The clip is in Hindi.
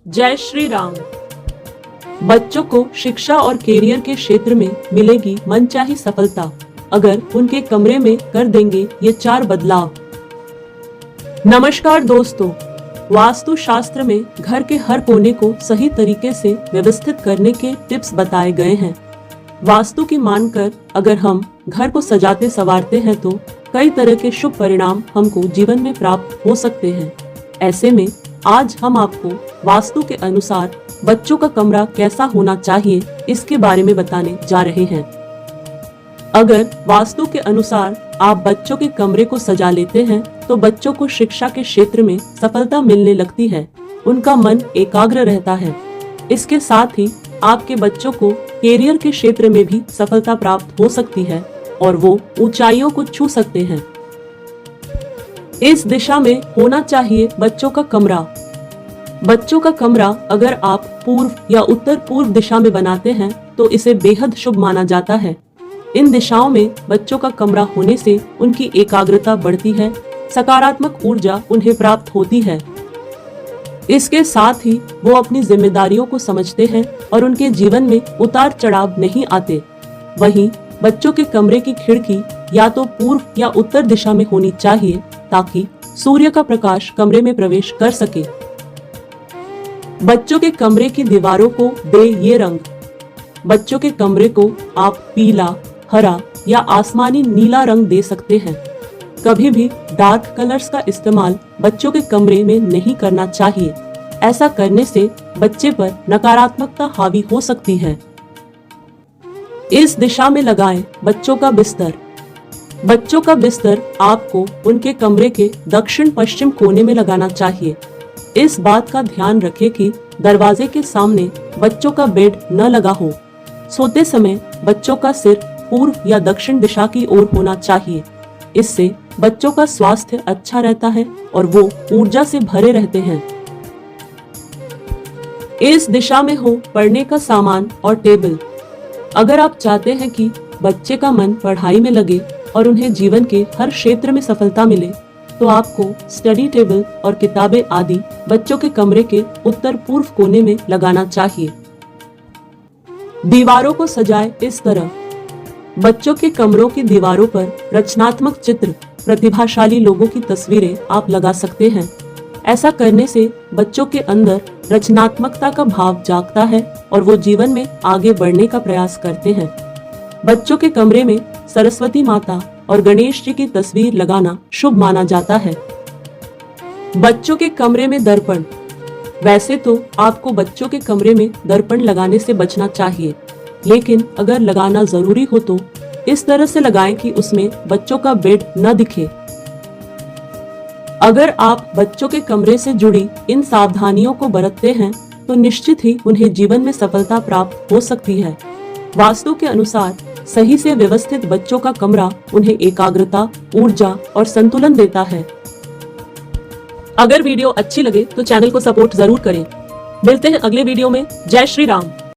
जय श्री राम। बच्चों को शिक्षा और कैरियर के क्षेत्र में मिलेगी मनचाही सफलता अगर उनके कमरे में कर देंगे ये 4 बदलाव। नमस्कार दोस्तों, वास्तु शास्त्र में घर के हर कोने को सही तरीके से व्यवस्थित करने के टिप्स बताए गए हैं। वास्तु की मानकर अगर हम घर को सजाते संवारते हैं तो कई तरह के शुभ परिणाम हमको जीवन में प्राप्त हो सकते हैं। ऐसे में आज हम आपको वास्तु के अनुसार बच्चों का कमरा कैसा होना चाहिए इसके बारे में बताने जा रहे हैं। अगर वास्तु के अनुसार आप बच्चों के कमरे को सजा लेते हैं तो बच्चों को शिक्षा के क्षेत्र में सफलता मिलने लगती है, उनका मन एकाग्र रहता है। इसके साथ ही आपके बच्चों को कैरियर के क्षेत्र में भी सफलता प्राप्त हो सकती है और वो ऊंचाइयों को छू सकते हैं। इस दिशा में होना चाहिए बच्चों का कमरा। बच्चों का कमरा अगर आप पूर्व या उत्तर पूर्व दिशा में बनाते हैं तो इसे बेहद शुभ माना जाता है। इन दिशाओं में बच्चों का कमरा होने से उनकी एकाग्रता बढ़ती है, सकारात्मक ऊर्जा उन्हें प्राप्त होती है। इसके साथ ही वो अपनी जिम्मेदारियों को समझते हैं और उनके जीवन में उतार चढ़ाव नहीं आते। वहीं बच्चों के कमरे की खिड़की या तो पूर्व या उत्तर दिशा में होनी चाहिए ताकि सूर्य का प्रकाश कमरे में प्रवेश कर सके। बच्चों के कमरे की दीवारों को दे ये रंग। बच्चों के कमरे को आप पीला, हरा या आसमानी नीला रंग दे सकते हैं। कभी भी डार्क कलर्स का इस्तेमाल बच्चों के कमरे में नहीं करना चाहिए। ऐसा करने से बच्चे पर नकारात्मकता हावी हो सकती है। इस दिशा में लगाएं बच्चों का बिस्तर। बच्चों का बिस्तर आपको उनके कमरे के दक्षिण पश्चिम कोने में लगाना चाहिए। इस बात का ध्यान रखें कि दरवाजे के सामने बच्चों का बेड न लगा हो। सोते समय बच्चों का सिर पूर्व या दक्षिण दिशा की ओर होना चाहिए। इससे बच्चों का स्वास्थ्य अच्छा रहता है और वो ऊर्जा से भरे रहते हैं। इस दिशा में हो पढ़ने का सामान और टेबल। अगर आप चाहते हैं कि बच्चे का मन पढ़ाई में लगे और उन्हें जीवन के हर क्षेत्र में सफलता मिले तो आपको स्टडी टेबल और किताबें आदि बच्चों के कमरे के उत्तर पूर्व कोने में लगाना चाहिए। दीवारों को सजाएं इस तरह। बच्चों के कमरों की दीवारों पर रचनात्मक चित्र, प्रतिभाशाली लोगों की तस्वीरें आप लगा सकते हैं। ऐसा करने से बच्चों के अंदर रचनात्मकता का भाव जागता है और वो जीवन में आगे बढ़ने का प्रयास करते हैं। बच्चों के कमरे में सरस्वती माता और गणेश जी की तस्वीर लगाना शुभ माना जाता है। बच्चों के कमरे में दर्पण। वैसे तो आपको बच्चों के कमरे में दर्पण लगाने से बचना चाहिए, लेकिन अगर लगाना जरूरी हो तो इस तरह से लगाएं कि उसमें बच्चों का बेड न दिखे। अगर आप बच्चों के कमरे से जुड़ी इन सावधानियों को बरतते हैं तो निश्चित ही उन्हें जीवन में सफलता प्राप्त हो सकती है। वास्तु के अनुसार सही से व्यवस्थित बच्चों का कमरा उन्हें एकाग्रता, ऊर्जा और संतुलन देता है। अगर वीडियो अच्छी लगे तो चैनल को सपोर्ट जरूर करें। मिलते हैं अगले वीडियो में। जय श्री राम।